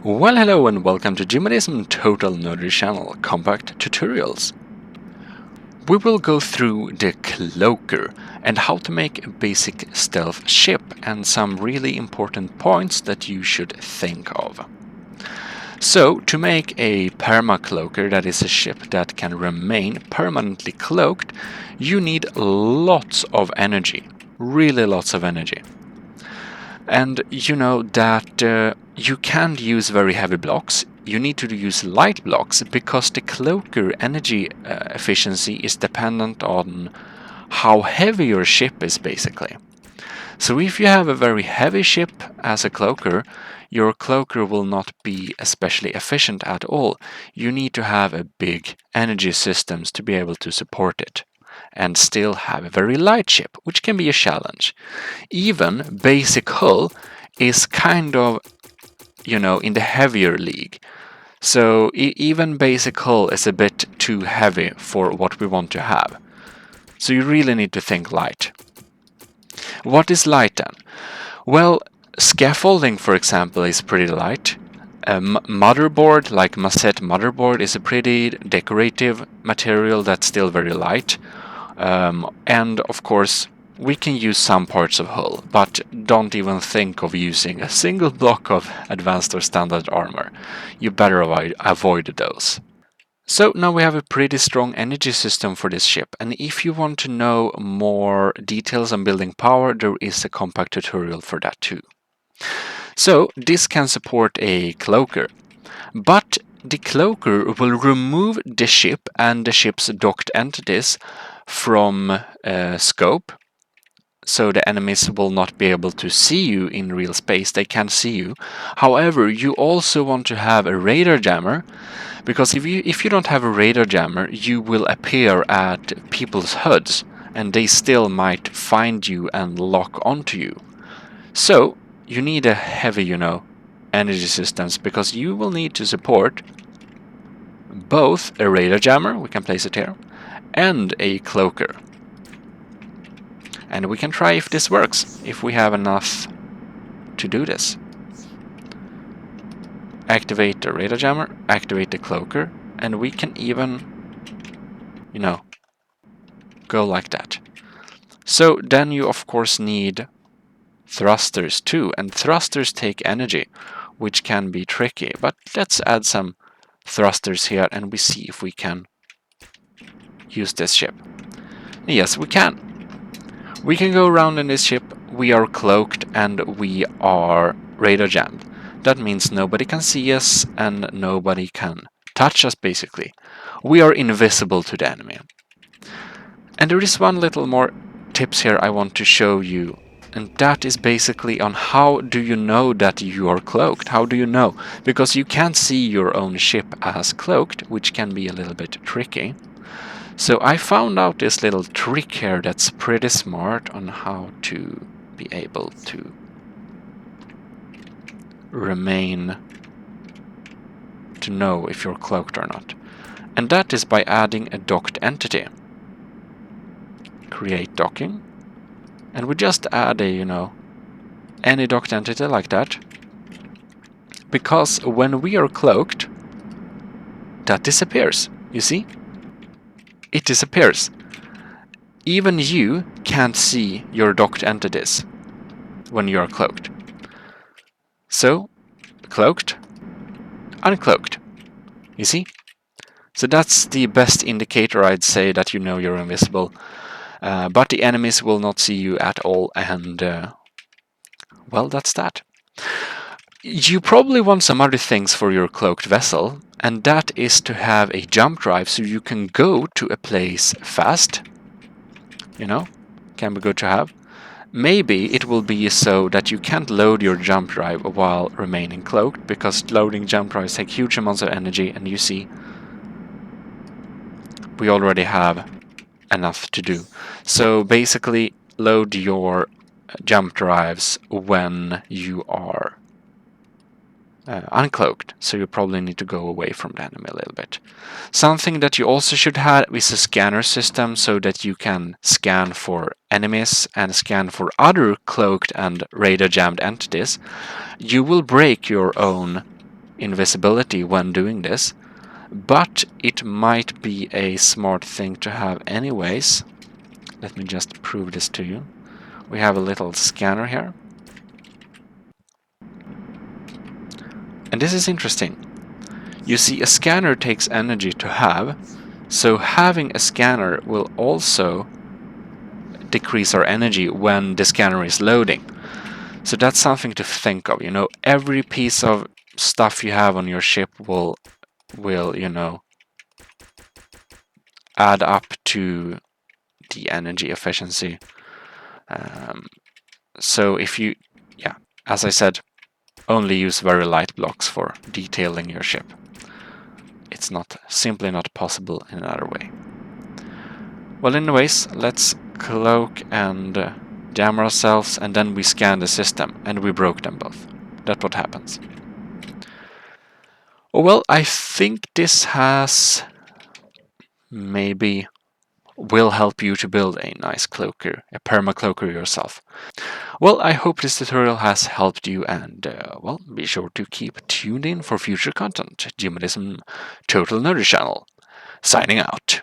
Well, hello and welcome to Jimadism Total Nerdy Channel Compact Tutorials. We will go through the Cloaker and how to make a basic stealth ship and some really important points that you should think of. So, to make a Perma Cloaker, that is a ship that can remain permanently cloaked, you need lots of energy, really lots of energy. And you know that you can't use very heavy blocks. You need to use light blocks because the Cloaker energy efficiency is dependent on how heavy your ship is, basically. So if you have a very heavy ship as a Cloaker, your Cloaker will not be especially efficient at all. You need to have a big energy systems to be able to support it, and still have a very light ship, which can be a challenge. Even basic hull is kind of, in the heavier league. So even basic hull is a bit too heavy for what we want to have. So you really need to think light. What is light then? Well, scaffolding, for example, is pretty light. A motherboard, like Massette motherboard, is a pretty decorative material that's still very light. And of course, we can use some parts of hull, but don't even think of using a single block of advanced or standard armor. You better avoid those. So now we have a pretty strong energy system for this ship, and if you want to know more details on building power, there is a compact tutorial for that too. So this can support a Cloaker, but the Cloaker will remove the ship and the ship's docked entities from scope, so the enemies will not be able to see you in real space. They can't see you. However, you also want to have a radar jammer, because if you don't have a radar jammer, you will appear at people's hoods and they still might find you and lock onto you. So you need a heavy, energy systems, because you will need to support both a radar jammer, we can place it here, and a Cloaker. And we can try if this works, if we have enough to do this. Activate the radar jammer, activate the Cloaker, and we can even, go like that. So then you of course need thrusters too, and thrusters take energy, which can be tricky, but let's add some thrusters here and we see if we can use this ship. Yes, we can. We can go around in this ship, we are cloaked and we are radar jammed. That means nobody can see us and nobody can touch us, basically. We are invisible to the enemy. And there is one little more tips here I want to show you, and that is basically on how do you know that you are cloaked? How do you know? Because you can't see your own ship as cloaked, which can be a little bit tricky. So I found out this little trick here that's pretty smart on how to be able to remain to know if you're cloaked or not. And that is by adding a docked entity. Create docking. And we just add a, any docked entity like that. Because when we are cloaked, that disappears. You see? It disappears. Even you can't see your docked entities when you are cloaked. So, cloaked, uncloaked. You see? So that's the best indicator, I'd say, that you know you're invisible. But the enemies will not see you at all, and well, that's that. You probably want some other things for your cloaked vessel, and that is to have a jump drive so you can go to a place fast. Can be good to have. Maybe it will be so that you can't load your jump drive while remaining cloaked, because loading jump drives take huge amounts of energy, and you see, we already have enough to do. So basically, load your jump drives when you are uncloaked, so you probably need to go away from the enemy a little bit. Something that you also should have is a scanner system, so that you can scan for enemies and scan for other cloaked and radar jammed entities. You will break your own invisibility when doing this, but it might be a smart thing to have anyways. Let me just prove this to you. We have a little scanner here. And this is interesting. You see, a scanner takes energy to have, so having a scanner will also decrease our energy when the scanner is loading. So that's something to think of. You know, every piece of stuff you have on your ship will you know, add up to the energy efficiency. So if you, yeah, as I said, only use very light blocks for detailing your ship. It's simply not possible in another way. Well, anyways, let's cloak and jam ourselves, and then we scan the system, and we broke them both. That's what happens. Oh, well, I think this has maybe will help you to build a nice cloaker, a perma cloaker yourself. Well, I hope this tutorial has helped you, and well, be sure to keep tuned in for future content. Untitled Chapter, signing out.